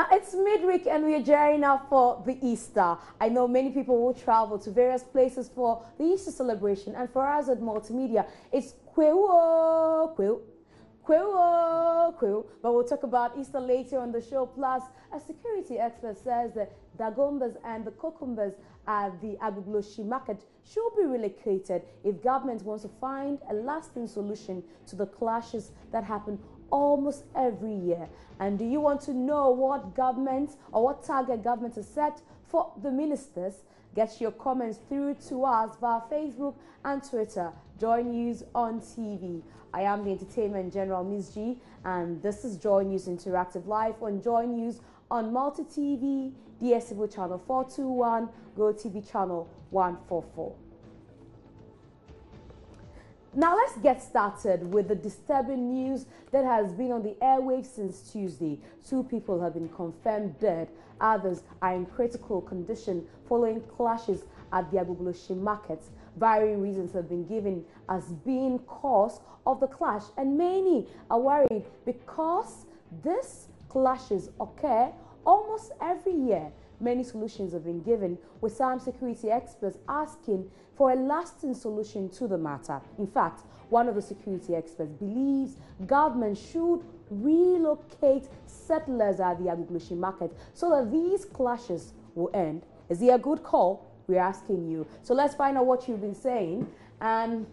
Now it's midweek and we are gearing up for the Easter. I know many people will travel to various places for the Easter celebration, and for us at Multimedia, it's Kwewo, Kwewo, Kwewo, Kwewo. But we'll talk about Easter later on the show. Plus, a security expert says that Dagombas and the cucumbers at the Agugloshi market should be relocated if government wants to find a lasting solution to the clashes that happen almost every year. And do you want to know what government or what target government has set for the ministers? Get your comments through to us via Facebook and Twitter. Joy News on TV. I am the Entertainment General, Ms. G, and this is Joy News Interactive Live on Joy News on Multi TV, DSTV channel 421, gov't channel 144. Now let's get started with the disturbing news that has been on the airwaves since Tuesday. 2 people have been confirmed dead. Others are in critical condition following clashes at the Agugloshi markets. Varying reasons have been given as being cause of the clash, and many are worried because these clashes occur almost every year. Many solutions have been given, with some security experts asking for a lasting solution to the matter. In fact, one of the security experts believes government should relocate settlers at the Agugloshi market so that these clashes will end. Is it a good call? We're asking you. So let's find out what you've been saying. And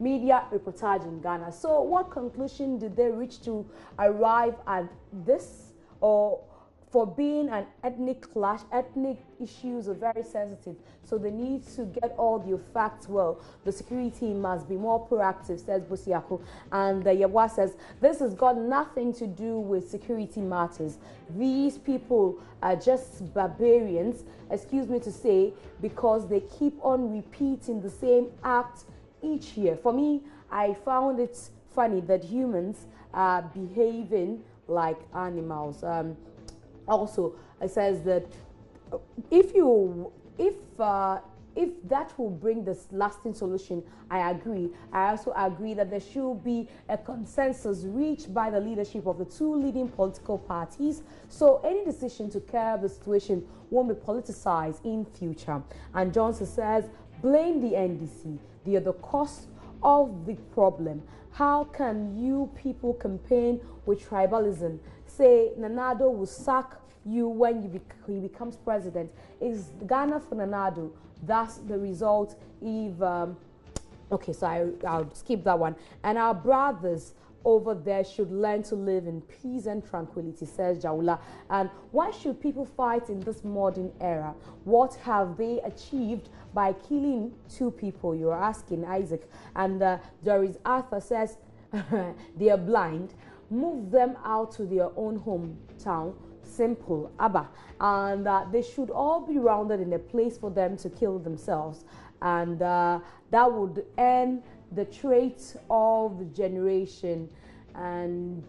media reportage in Ghana. So what conclusion did they reach to arrive at this, or for being an ethnic clash? Ethnic issues are very sensitive, so they need to get all the facts well. The security must be more proactive, says Bosiako. And Yabwa says, this has got nothing to do with security matters. These people are just barbarians, excuse me to say, because they keep on repeating the same act each year. For me, I found it funny that humans are behaving like animals. Also, it says that if that will bring this lasting solution, I agree. I also agree that there should be a consensus reached by the leadership of the 2 leading political parties, so any decision to curb the situation won't be politicized in future. And Johnson says, blame the NDC. They are the cause of the problem. How can you people campaign with tribalism? Say Nanado will sack you when he becomes president. Is Ghana for Nanado? That's the result if okay, so I'll skip that one. And our brothers over there should learn to live in peace and tranquility, says Jaula. And why should people fight in this modern era? What have they achieved by killing 2 people? You're asking, Isaac. And Doris Arthur says they are blind. Move them out to their own hometown. Simple, Abba. And they should all be rounded in a place for them to kill themselves. And that would end the trait of the generation. And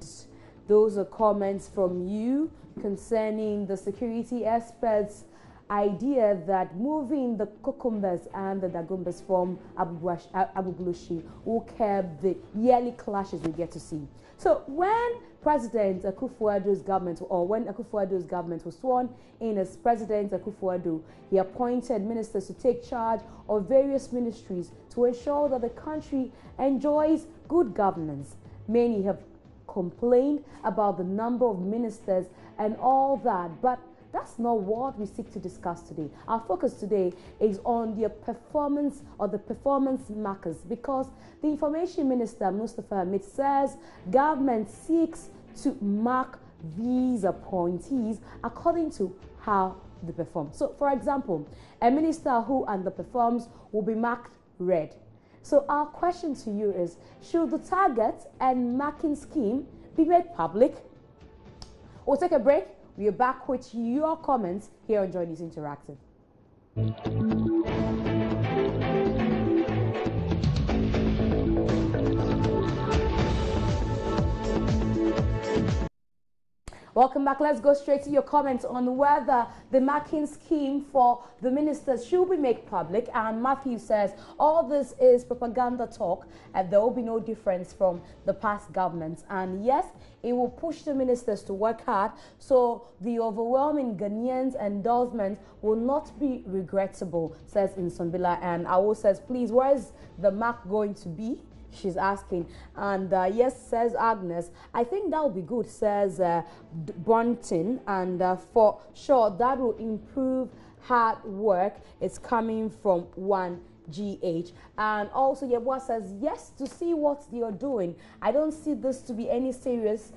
those are comments from you concerning the security experts' idea that moving the cucumbers and the dagombas from Agugloshi will curb the yearly clashes we get to see. So when President Akufo-Addo's government, or when Akufo-Addo's government was sworn in as President Akufo-Addo, he appointed ministers to take charge of various ministries to ensure that the country enjoys good governance. Many have complained about the number of ministers and all that, but that's not what we seek to discuss today. Our focus today is on the performance, or the performance markers, because the Information Minister, Mustafa Hamid, says government seeks to mark these appointees according to how they perform. So, for example, a minister who underperforms will be marked red. So our question to you is, should the target and marking scheme be made public? We'll take a break. We are back with your comments here on Joy News Interactive. Welcome back. Let's go straight to your comments on whether the marking scheme for the ministers should be made public. And Matthew says, all this is propaganda talk and there will be no difference from the past governments. And yes, it will push the ministers to work hard, so the overwhelming Ghanaians' endorsement will not be regrettable, says Insonbila. And Awo says, please, where is the mark going to be? She's asking. And yes, says Agnes, I think that will be good, says Bunton. And for sure, that will improve hard work. It's coming from one GH. And also Yebwa says yes, to see what they are doing. I don't see this to be any serious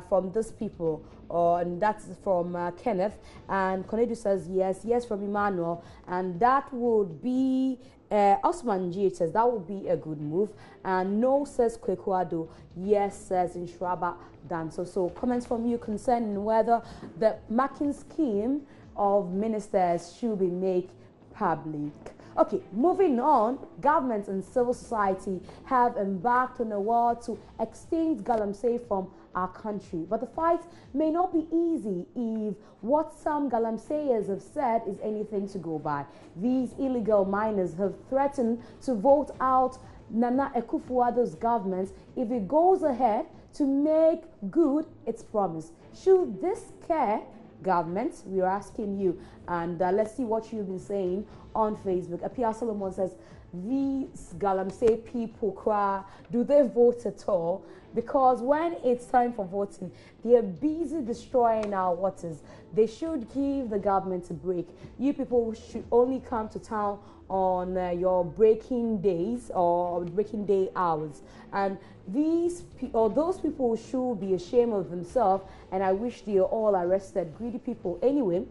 from these people, and that's from Kenneth. And Konedu says yes from Emmanuel, and that would be Osman GH says that would be a good move. And no, says Kwekuado. Yes, says Inshraba Danso. So comments from you concerning whether the marking scheme of ministers should be made public. Okay, moving on, governments and civil society have embarked on a war to extinct galamsey from our country. But the fight may not be easy if what some galamseyers have said is anything to go by. These illegal miners have threatened to vote out Nana Akufo-Addo's government if it goes ahead to make good its promise. Should this scare government? We are asking you, and let's see what you've been saying on Facebook. Apia Solomon says, these galamsey people cry, do they vote at all? Because when it's time for voting, they are busy destroying our waters. They should give the government a break. You people should only come to town on your breaking days or breaking day hours, and those people should be ashamed of themselves, and I wish they are all arrested. Greedy people. Anyway,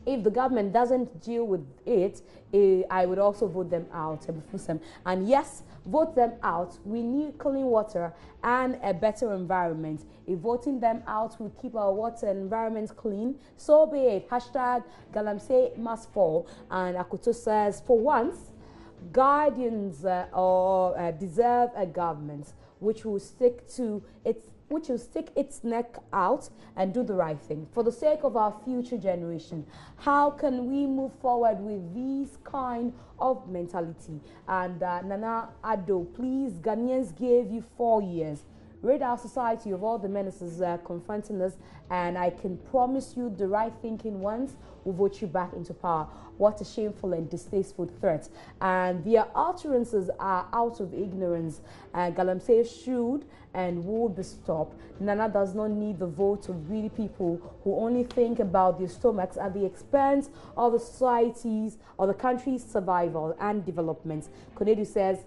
if the government doesn't deal with it, I would also vote them out. And yes, vote them out. We need clean water and a better environment. If voting them out will keep our water and environment clean, so be it. Hashtag Galamsey must fall. And Akuto says, for once, Guardians deserve a government which will stick its neck out and do the right thing for the sake of our future generation. How can we move forward with this kind of mentality? And Nana Addo, please, Ghanaians gave you 4 years. Rid our society of all the menaces confronting us, and I can promise you the right thinking ones will vote you back into power. What a shameful and distasteful threat. And their utterances are out of ignorance. Galamsey should and would be stopped. Nana does not need the vote of greedy people who only think about their stomachs at the expense of the society's or the country's survival and development. Konedu says,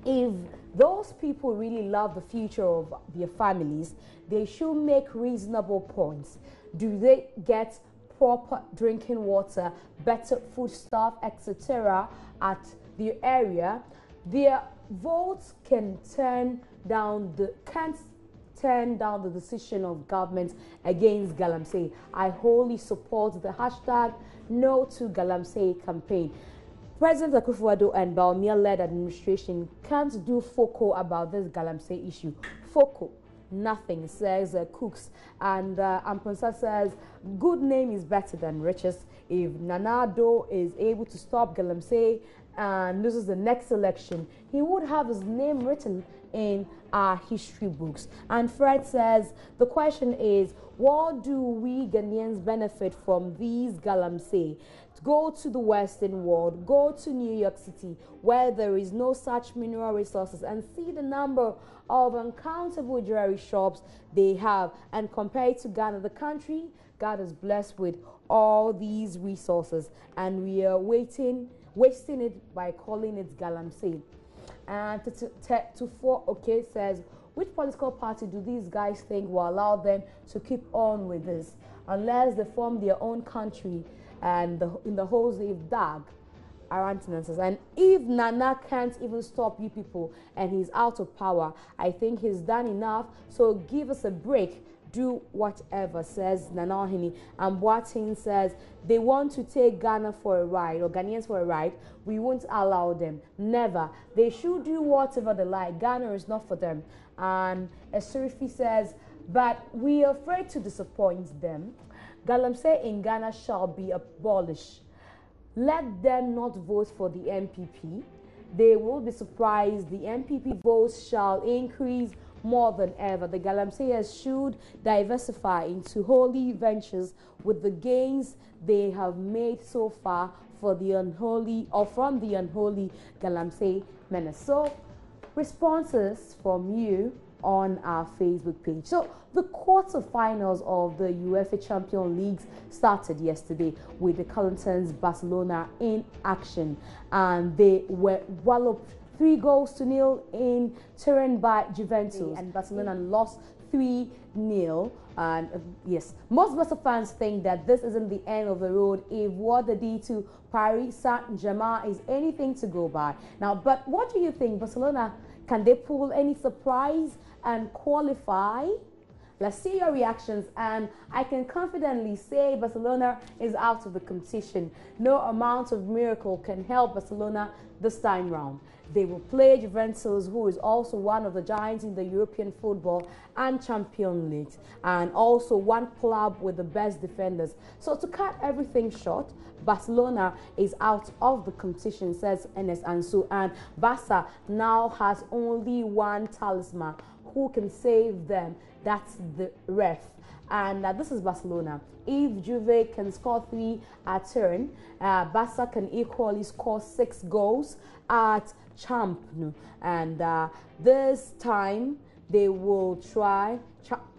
if those people really love the future of their families, they should make reasonable points. Do they get proper drinking water, better foodstuff, etc. at their area? Their votes can't turn down the decision of government against Galamsey. I wholly support the hashtag No to Galamsey campaign. President Akufo-Addo and Bawumia-led administration can't do FOCO about this Galamsey issue. FOCO, nothing, says Cooks. And Amponsa says, good name is better than riches. If Nana Addo is able to stop Galamsey and loses the next election, he would have his name written in our history books. And Fred says, the question is, what do we Ghanaians benefit from these Galamsey? Go to the Western world, go to New York City, where there is no such mineral resources, and see the number of uncountable jewelry shops they have, and compare it to Ghana, the country God is blessed with all these resources, and we are wasting it by calling it Galamsey. And okay says, which political party do these guys think will allow them to keep on with this unless they form their own country? And in the whole if Dag Arantinenses. And if Nana can't even stop you people and he's out of power, I think he's done enough. So give us a break. Do whatever, says Nanahini. And Boatin says they want to take Ghana for a ride, or Ghanaians for a ride. We won't allow them. Never. They should do whatever they like. Ghana is not for them. And Eserifi says but we are afraid to disappoint them. Galamsey in Ghana shall be abolished. Let them not vote for the MPP. They will be surprised. The MPP votes shall increase more than ever. The Galamseyers should diversify into holy ventures with the gains they have made so far for the unholy or from the unholy Galamsey menace. So, responses from you on our Facebook page. So the quarterfinals of the UEFA Champions League started yesterday with the Carlton's Barcelona in action, and they were walloped 3-0 in Turin by Juventus, and Barcelona lost 3-0. And yes, most Barca fans think that this isn't the end of the road if what they did to Paris Saint-Germain is anything to go by. Now, but what do you think? Barcelona, can they pull any surprise and qualify? Let's see your reactions, and I can confidently say Barcelona is out of the competition. No amount of miracle can help Barcelona this time round. They will play Juventus, who is also one of the giants in the European football and Champions League, and also one club with the best defenders. So to cut everything short, Barcelona is out of the competition, says Enes Ansu, and Barca now has only one talisman who can save them. That's the ref. And this is Barcelona. If Juve can score 3 at Turin, Barca can equally score 6 goals at Camp Nou. And this time they will try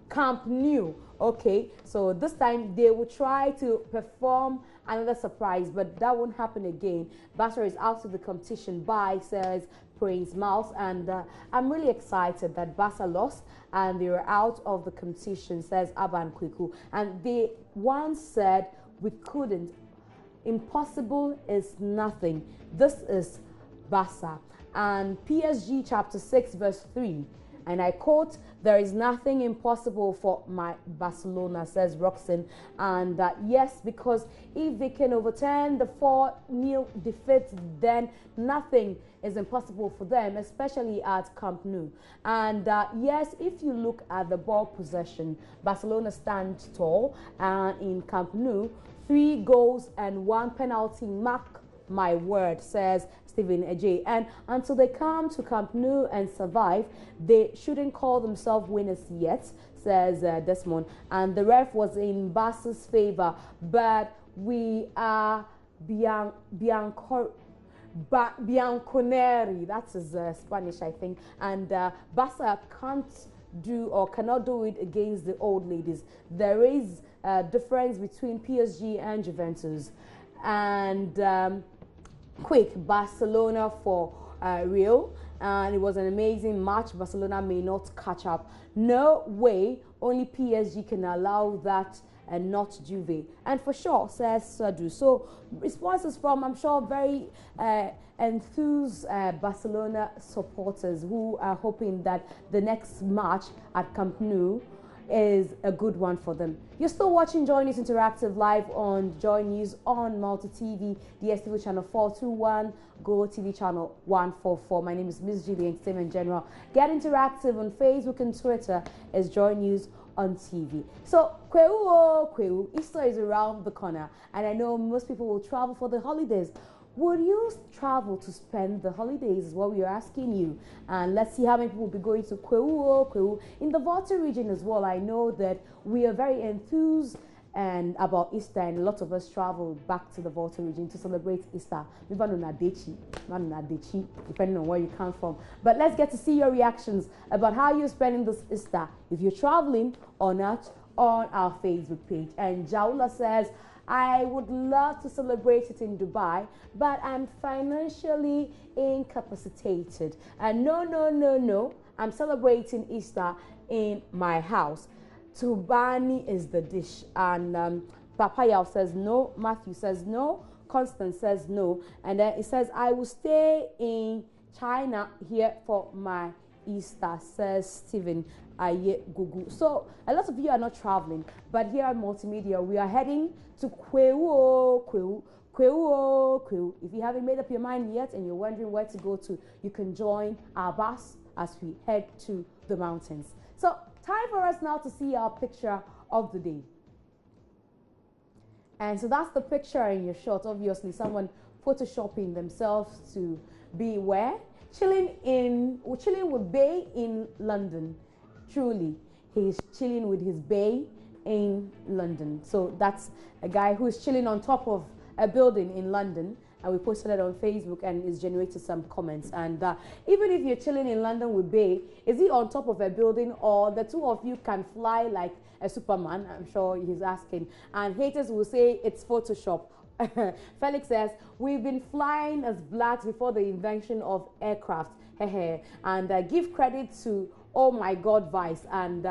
Camp Nou. Okay, so this time they will try to perform another surprise, but that won't happen again. Barca is out of the competition by, says Prince Mouse, and I'm really excited that Barca lost and they were out of the competition, says Aban Kwiku. And they once said we couldn't. Impossible is nothing. This is Barca. And PSG chapter 6 verse 3. And I quote, "There is nothing impossible for my Barcelona," says Roxanne. And yes, because if they can overturn the 4-0 defeat, then nothing is impossible for them, especially at Camp Nou. And yes, if you look at the ball possession, Barcelona stands tall. And in Camp Nou, 3 goals and 1 penalty, mark my word, says Stephen Ajay. And until they come to Camp Nou and survive, they shouldn't call themselves winners yet, says Desmond. And the ref was in Barca's favor, but we are Bianconeri, that's his Spanish, I think. And Barca can't do or cannot do it against the old ladies. There is a difference between PSG and Juventus. And quick, Barcelona for Real, and it was an amazing match. Barcelona may not catch up. No way, only PSG can allow that and not Juve. And for sure, says Sadu. So responses from, I'm sure, very enthused Barcelona supporters who are hoping that the next match at Camp Nou is a good one for them. You're still watching Joy News Interactive live on Joy News on Multi TV, DSTV channel 421, gov't TV channel 144. My name is Miss G, the Entertainment General. Get interactive on Facebook and Twitter as Joy News on TV. So, Kweu, Easter is around the corner, and I know most people will travel for the holidays. Would you travel to spend the holidays is what we are asking you. And let's see how many people will be going to Kweu in the Volta region as well. I know that we are very enthused and about Easter, and a lot of us travel back to the Volta region to celebrate Easter. Depending on where you come from. But let's get to see your reactions about how you're spending this Easter, if you're traveling or not, on our Facebook page. And Jaula says, I would love to celebrate it in Dubai, but I'm financially incapacitated. And no, I'm celebrating Easter in my house. Tubani is the dish. And Papaya says no, Matthew says no, Constance says no. And then it says, I will stay in China here for my Easter, says Stephen Aye Gugu. So a lot of you are not traveling, but here at Multimedia, we are heading to Kweu. If you haven't made up your mind yet and you're wondering where to go to, you can join our bus as we head to the mountains. So time for us now to see our picture of the day. And so that's the picture in your shot. Obviously, someone photoshopping themselves to be where? Chilling with Bay in London. Truly, he's chilling with his Bay in London. So that's a guy who's chilling on top of a building in London. And we posted it on Facebook, and it's generated some comments. And even if you're chilling in London with Bay, is he on top of a building, or the two of you can fly like a Superman? I'm sure he's asking. And haters will say it's Photoshop. Felix says, we've been flying as blacks before the invention of aircraft. And give credit to oh my God Vice and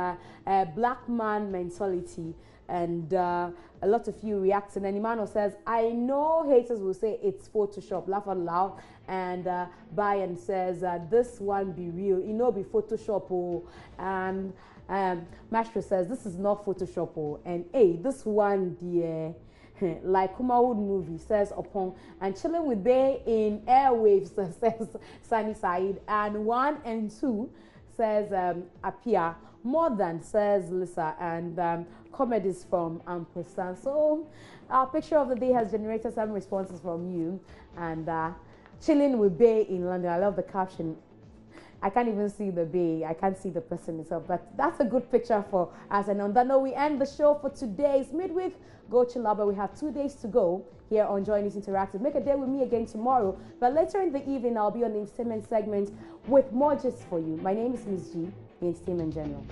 black man mentality. And a lot of you reacting. And Emmanuel says, I know haters will say it's Photoshop. Laugh out loud. And Brian says, this one be real. You know, be Photoshop. Oh. And Mashra says, this is not Photoshop. Oh. And hey, this one, the like Kumawood movie says upon and chilling with Bay in airwaves says Sunny Said. And 1 and 2 says appear more than says Lisa. And comedies from Ampersand. So our picture of the day has generated some responses from you. And chilling with Bay in London. I love the caption. I can't even see the Bay. I can't see the person itself. But that's a good picture for us. And on that note, we end the show for today's midweek Go Chilaba. We have 2 days to go here on Join This Interactive. Make a day with me again tomorrow. But later in the evening, I'll be on the entertainment segment with more gist for you. My name is Ms. G, the Entertainment General.